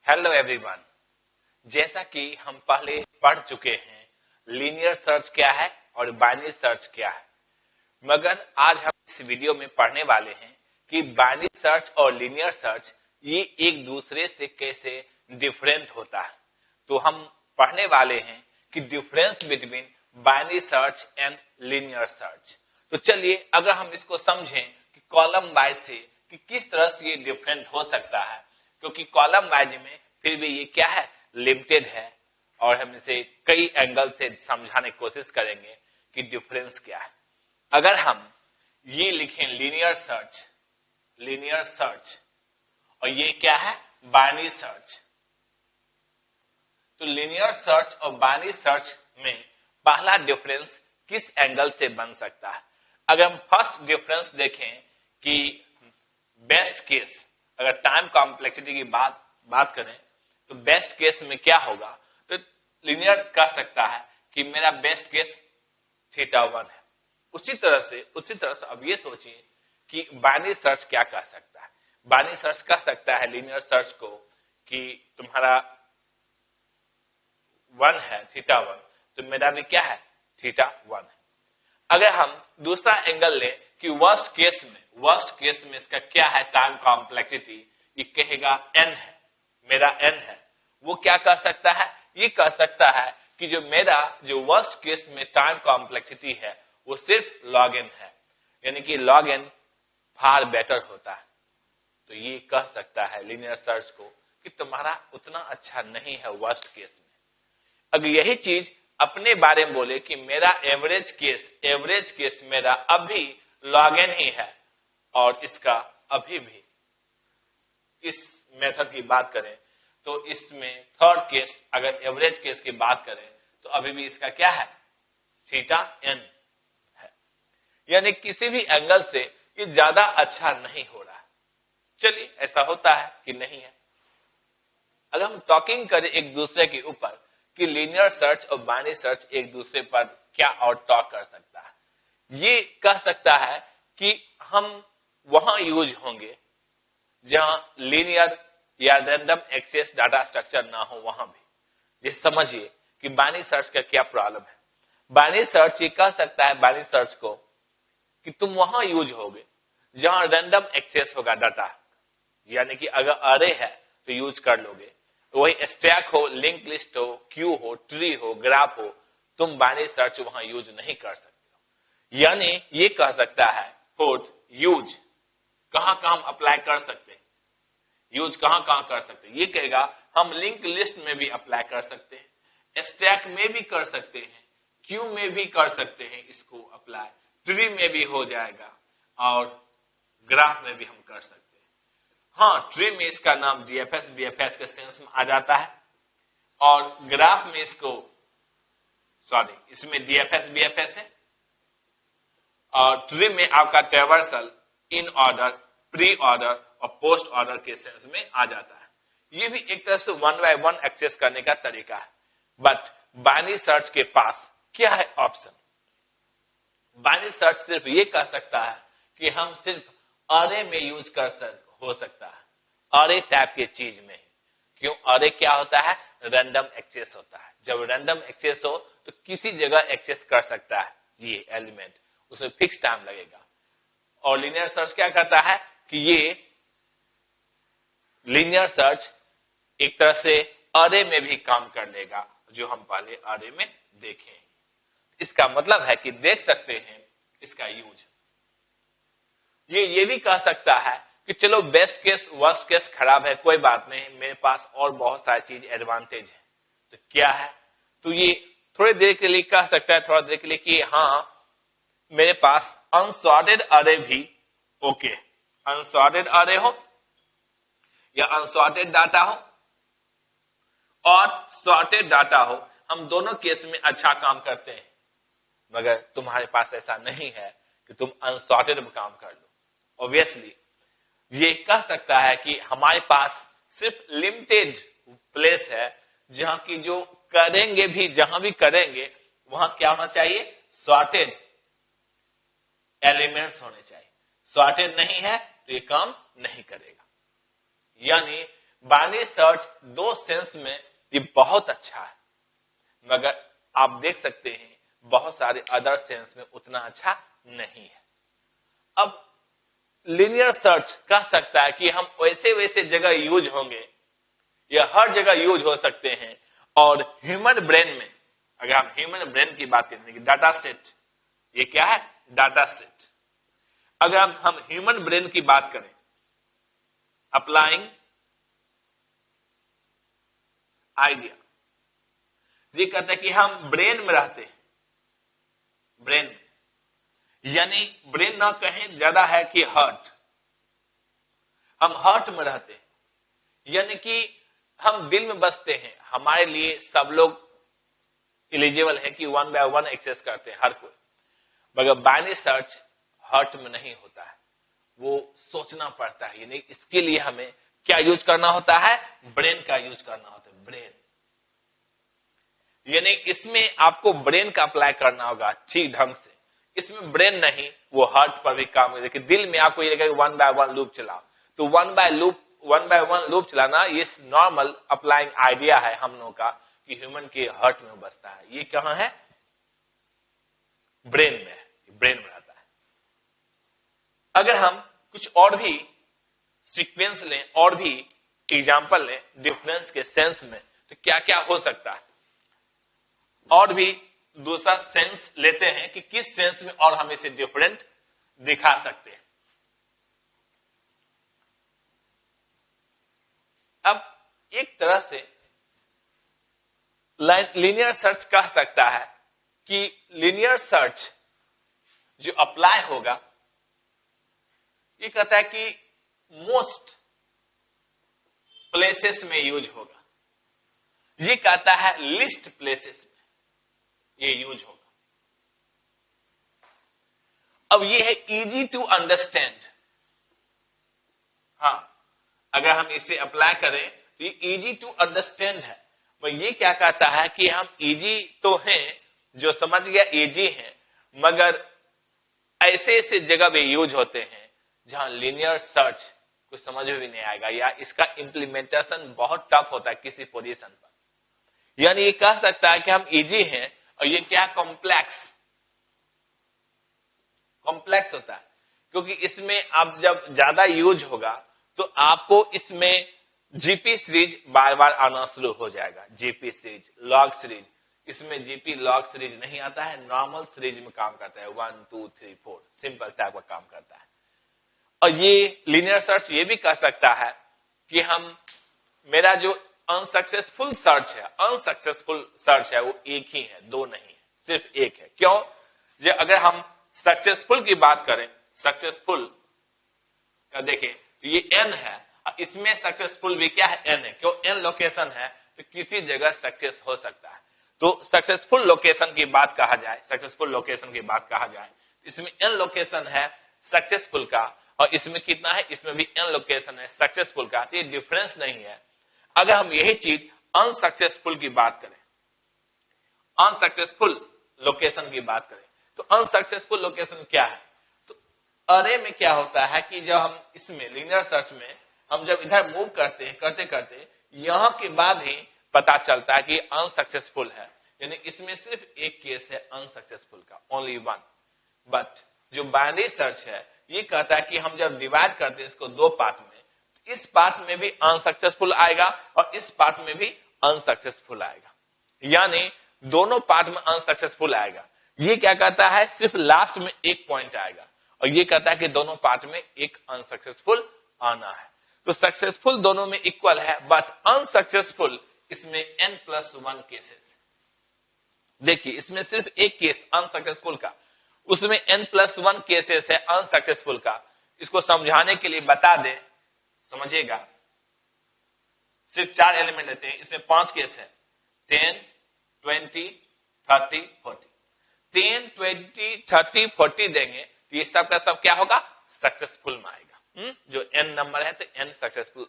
Hello everyone. जैसा कि हम पहले पढ़ चुके हैं लीनियर सर्च क्या है और बाइनरी सर्च क्या है, मगर आज हम इस वीडियो में पढ़ने वाले हैं कि बाइनरी सर्च और लीनियर सर्च ये एक दूसरे से कैसे डिफरेंट होता है। तो हम पढ़ने वाले हैं कि difference between binary search and linear search. तो चलिए अगर हम इसको समझें कि कॉलम वाइज से कि किस तरह से ये डिफरेंट हो सकता है, क्योंकि कॉलम वाइज में फिर भी ये क्या है, लिमिटेड है, और हम इसे कई एंगल से समझाने की कोशिश करेंगे कि डिफरेंस क्या है। अगर हम ये लिखें लीनियर सर्च और ये क्या है, बाइनरी सर्च, तो लीनियर सर्च और बाइनरी सर्च में पहला डिफरेंस किस एंगल से बन सकता है। अगर हम फर्स्ट डिफरेंस देखें कि बेस्ट केस, अगर टाइम कॉम्प्लेक्सिटी की बात करें तो बेस्ट केस में क्या होगा, तो लीनियर कह सकता है कि मेरा बेस्ट केस θ1 है। उसी तरह से अब ये सोचिए कि बाइनरी सर्च क्या कह सकता है। बाइनरी सर्च कह सकता है लीनियर सर्च को कि तुम्हारा 1 है θ1, तो मेरा भी क्या है, θ1 है। अगर हम दूसरा एंगल ले कि वर्स्ट केस में इसका क्या है, टाइम कॉम्प्लेक्सिटी, ये कहेगा n है, मेरा n है। वो क्या कह सकता है, ये कह सकता है कि जो वर्स्ट केस में टाइम कॉम्प्लेक्सिटी है वो सिर्फ log n है, यानी कि log n फार बेटर होता है। तो ये कह सकता है लीनियर सर्च को कि तुम्हारा उतना अच्छा नहीं है वर्स्ट केस में। अगर यही चीज अपने बारे में बोले कि मेरा एवरेज केस मेरा अभी log n ही है, और इसका अभी भी इस मेथड की बात करें तो इसमें थर्ड केस अगर एवरेज केस की बात करें तो अभी भी इसका क्या है, θn है। यानी किसी भी एंगल से ये ज्यादा अच्छा नहीं हो रहा है। चलिए ऐसा होता है कि नहीं है। अगर हम टॉकिंग करें एक दूसरे के ऊपर कि लीनियर सर्च और बाइनरी सर्च एक दूसरे पर क्या और टॉक कर सकता है, ये कह सकता है कि हम वहां यूज होंगे जहां लीनियर या रैंडम एक्सेस डाटा स्ट्रक्चर ना हो, वहां भी। जैसे समझिए कि बाइनरी सर्च का क्या प्रॉब्लम है। बाइनरी सर्च ये कह सकता है बाइनरी सर्च को कि तुम वहां यूज होगे जहां रैंडम एक्सेस होगा डाटा, यानी कि अगर अरे है तो यूज कर लोगे, वही स्टैक हो, लिंक लिस्ट हो, क्यू हो, ट्री हो, ग्राफ हो, तुम बाइनरी सर्च वहां यूज नहीं कर सकते हो। यानी ये कह सकता है फोर्थ यूज कहां हम अप्लाई कर सकते हैं, यूज कहां कर सकते हैं। ये कहेगा हम लिंक लिस्ट में भी अप्लाई कर सकते हैं, स्टैक में भी कर सकते हैं, क्यू में भी कर सकते हैं इसको अप्लाई, ट्री में भी हो जाएगा, और ग्राफ में भी हम कर सकते हैं। हाँ, ट्री में इसका नाम डीएफएस बीएफएस के सेंस में आ जाता है, और ग्राफ में इसमें डीएफएस बीएफएस है, और ट्री में आपका traversal, in order, pre order और पोस्ट ऑर्डर के सेंस में आ जाता है। ये भी एक तरह से 1 by 1 एक्सेस करने का तरीका है। बट बाइनरी सर्च के पास क्या है ऑप्शन। बाइनरी सर्च सिर्फ ये कह सकता है कि हम सिर्फ अरे में यूज हो सकता है, अरे टाइप के चीज में। क्यों, अरे क्या होता है, रैंडम एक्सेस होता है। जब रैंडम एक्सेस हो तो किसी जगह एक्सेस कर सकता है ये एलिमेंट, उसमें फिक्स टाइम लगेगा। और लीनियर सर्च क्या करता है कि ये लीनियर सर्च एक तरह से अरे में भी काम कर लेगा, जो हम पहले अरे में देखें। इसका मतलब है कि देख सकते हैं इसका यूज। ये भी कह सकता है कि चलो बेस्ट केस वर्स्ट केस खराब है, कोई बात नहीं, मेरे पास और बहुत सारी चीज एडवांटेज है। तो क्या है, तो ये थोड़ी देर के लिए कह सकता है, थोड़ा देर के लिए कि हाँ मेरे पास अनसॉर्टेड अरे भी ओके, अनसॉर्टेड अरे हो या अनसॉर्टेड डाटा हो और सॉर्टेड डाटा हो, हम दोनों केस में अच्छा काम करते हैं। मगर तुम्हारे पास ऐसा नहीं है कि तुम अनसॉर्टेड में काम कर लो। ऑब्वियसली ये कह सकता है कि हमारे पास सिर्फ लिमिटेड प्लेस है जहां की जो करेंगे भी, जहां भी करेंगे वहां क्या होना चाहिए, सॉर्टेड एलिमेंट्स होने चाहिए। सॉर्टेड नहीं है तो ये काम नहीं करेगा। यानी बाइनरी सर्च दो सेंस में ये बहुत अच्छा है, मगर आप देख सकते हैं बहुत सारे अदर सेंस में उतना अच्छा नहीं है। अब लीनियर सर्च कह सकता है कि हम वैसे वैसे जगह यूज होंगे, या हर जगह यूज हो सकते हैं। और ह्यूमन ब्रेन में, अगर हम ह्यूमन ब्रेन की बात करें, डाटा सेट, ये क्या है? Data set. अगर हम ह्यूमन ब्रेन की बात करें, अप्लाइंग आइडिया, ये कहते हैं कि हम ब्रेन में रहते हैं, ब्रेन में, यानी ब्रेन ना कहें ज्यादा है कि हार्ट, हम हार्ट में रहते हैं, यानी कि हम दिल में बसते हैं। हमारे लिए सब लोग एलिजिबल है कि 1 by 1 एक्सेस करते हैं, हर कोई। मगर बाइनरी सर्च हार्ट में नहीं होता है, वो सोचना पड़ता है, यानी इसके लिए हमें क्या यूज करना होता है? ब्रेन का यूज करना होता है, ब्रेन। यानी इसमें आपको ब्रेन का अप्लाई करना होगा ठीक ढंग से। इसमें ब्रेन नहीं, वो हार्ट पर भी काम करेगा। दिल में आपको ये लगेगा 1 by 1 लूप चलाओ, तो 1 by 1 लूप चलाना ये नॉर्मल अप्लाइंग आइडिया है हम लोगों का, कि ह्यूमन के हार्ट में बसता है। ये कहां है? ब्रेन में है, ब्रेन में रहता है। अगर हम कुछ और भी सीक्वेंस लें, और भी एग्जाम्पल लें डिफरेंस के सेंस में, तो क्या क्या हो सकता है, और भी दूसरा सेंस लेते हैं कि किस सेंस में और हम इसे डिफरेंट दिखा सकते हैं। अब एक तरह से लीनियर सर्च कह सकता है कि लीनियर सर्च जो अप्लाई होगा, ये कहता है कि मोस्ट प्लेसेस में यूज होगा। ये कहता है लिस्ट प्लेसेस में ये यूज होगा। अब ये है इजी टू अंडरस्टैंड। हाँ, अगर हम इसे अप्लाई करें तो ये इजी टू अंडरस्टैंड है। वो ये क्या कहता है कि हम इजी तो हैं, जो समझ गया इजी हैं, मगर ऐसे ऐसे जगह भी यूज होते हैं जहां लीनियर सर्च कुछ समझ में भी नहीं आएगा, या इसका इंप्लीमेंटेशन बहुत टफ होता है किसी पोजीशन पर। यानी ये कह सकता है कि हम इजी हैं, और ये क्या कॉम्प्लेक्स होता है, क्योंकि इसमें आप जब ज्यादा यूज होगा तो आपको इसमें जीपी सीरीज बार बार आना शुरू हो जाएगा। जीपी सीरीज, लॉग सीरीज, इसमें जीपी लॉग सीरीज नहीं आता है, नॉर्मल सीरीज में काम करता है, 1 2 3 4 सिंपल टाइप का काम करता है। और ये लीनियर सर्च ये भी कह सकता है कि मेरा जो अनसक्सेसफुल सर्च है वो एक ही है, दो नहीं है, सिर्फ एक है। क्यों? जो अगर हम सक्सेसफुल की बात करें, सक्सेसफुल का देखें तो ये एन है, इसमें सक्सेसफुल भी क्या है? एन है। क्यों? एन लोकेशन है, तो किसी जगह सक्सेस हो सकता है। तो सक्सेसफुल लोकेशन की बात कहा जाए, इसमें एन लोकेशन है सक्सेसफुल का, और इसमें कितना है? इसमें भी एन लोकेशन है सक्सेसफुल का। तो ये डिफरेंस नहीं है। अगर हम यही चीज अनसक्सेसफुल की बात करें, अनसक्सेसफुल लोकेशन की बात करें, तो अनसक्सेसफुल लोकेशन क्या है? तो अरे में क्या होता है कि जब हम इसमें लीनियर सर्च में हम जब इधर मूव करते हैं, करते यहां के बाद ही पता चलता है कि अनसक्सेसफुल है, यानी इसमें सिर्फ एक केस है अनसक्सेसफुल का, ओनली वन। बट जो बाइनरी सर्च है ये कहता है कि हम जब डिवाइड करते हैं इसको दो पार्ट में, इस पार्ट में भी अनसक्सेसफुल आएगा और इस पार्ट में भी अनसक्सेसफुल आएगा, यानी दोनों पार्ट में अनसक्सेसफुल आएगा। ये क्या कहता है? सिर्फ लास्ट में एक पॉइंट आएगा, और ये कहता है कि दोनों पार्ट में एक अनसक्सेसफुल आना है। तो सक्सेसफुल दोनों में इक्वल है, बट अनसक्सेसफुल इसमें n+1 केसेस। देखिए इसमें सिर्फ एक केस अनसक्सेसफुल का, उसमें n+1 केसेस है अनसक्सेसफुल का। इसको समझाने के लिए बता दें, समझिएगा। सिर्फ 4 एलिमेंट लेते हैं, इसमें 5 केस है, 10, 20, 30, 40। 10, 20, 30, 40 देंगे तो ये सब का सब क्या होगा? सक्सेसफुल में आएगा। जो n नंबर है तो n सक्सेसफुल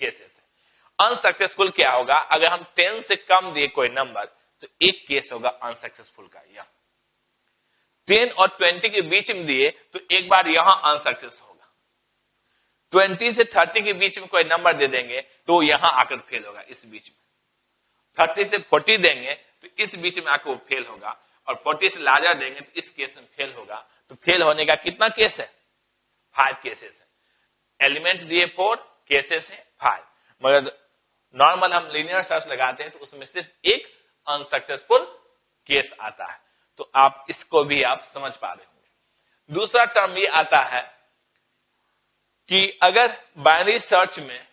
केसेस है। अनसक्सेसफुल क्या होगा? अगर हम 10 से कम दिए कोई नंबर तो एक केस होगा अनसक्सेसफुल का। यह 10 और 20 के बीच में दिए तो एक बार यहां अनसक्सेस होगा। 20 से 30 के बीच में कोई नंबर दे देंगे तो यहां आकर फेल होगा, इस बीच में 30 से 40 देंगे तो इस बीच में आकर वो फेल होगा, और 40 से लार्जर देंगे तो इस केस में फेल होगा। तो फेल होने का कितना केस है? 5 केसेस है। एलिमेंट दिए 4, केसेस है 5। मगर नॉर्मल हम लीनियर सर्च लगाते हैं तो उसमें सिर्फ एक अनसक्सेसफुल केस आता है। तो आप इसको भी आप समझ पा रहे होंगे। दूसरा टर्म ये आता है कि अगर बाइनरी सर्च में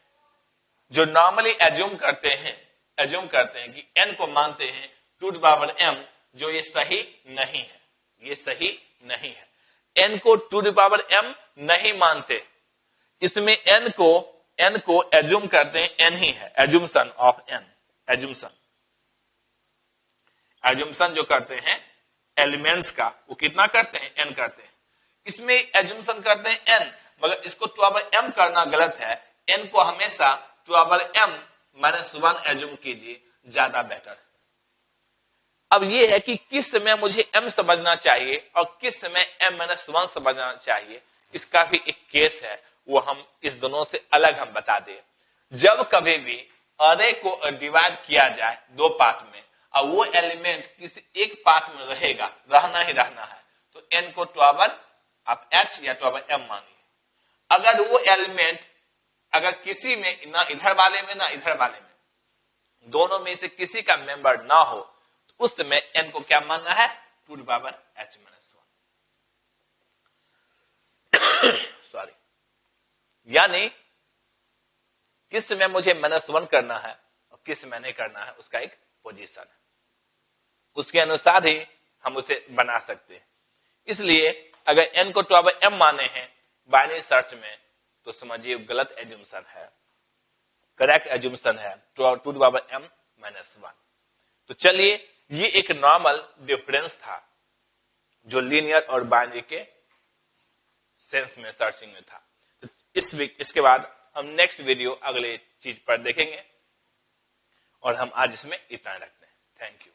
जो नॉर्मली एज्यूम करते हैं कि n को मानते हैं 2m, जो ये सही नहीं है, ये सही नहीं है। n को 2m नहीं मानते, इसमें n को एज्यूम करते हैं n ही है, एज्यूमशन ऑफ n, एज्यूमशन जो करते हैं एलिमेंट्स का वो कितना करते हैं? n करते हैं। इसमें एज्यूमशन करते हैं n, मगर इसको 2m करना गलत है। n को हमेशा 2m-1 एज्यूम कीजिए, ज्यादा बेटर है। अब ये है कि किस समय मुझे m समझना चाहिए और किस समय m-1 समझना चाहिए, इसका भी एक केस है, वो हम इस दोनों से अलग हम बता दें। जब कभी भी अरे को डिवाइड किया जाए 2 पार्ट में और वो एलिमेंट किसी एक पार्ट में रहेगा, रहना ही रहना है, तो n को 12 आप h या 12m मानिए। अगर वो एलिमेंट अगर किसी में, ना इधर वाले में ना इधर वाले में, दोनों में से किसी का मेंबर ना हो, तो उस समय n को क्या मानना है? 2h-1। सॉरी, यानी किस समय मुझे -1 करना है और किस समय नहीं करना है, उसका एक पोजीशन है, उसके अनुसार ही हम उसे बना सकते हैं। इसलिए अगर n को 12m माने हैं बाइनरी सर्च में, तो समझिए गलत एज्यूमशन है, करेक्ट एज्यूमशन है 2m-1। तो चलिए, ये एक नॉर्मल डिफरेंस था जो लीनियर और बाइनरी के सेंस में सर्चिंग में था। तो इसके बाद हम नेक्स्ट वीडियो अगले चीज पर देखेंगे, और हम आज इसमें इतना रखते हैं। Thank you.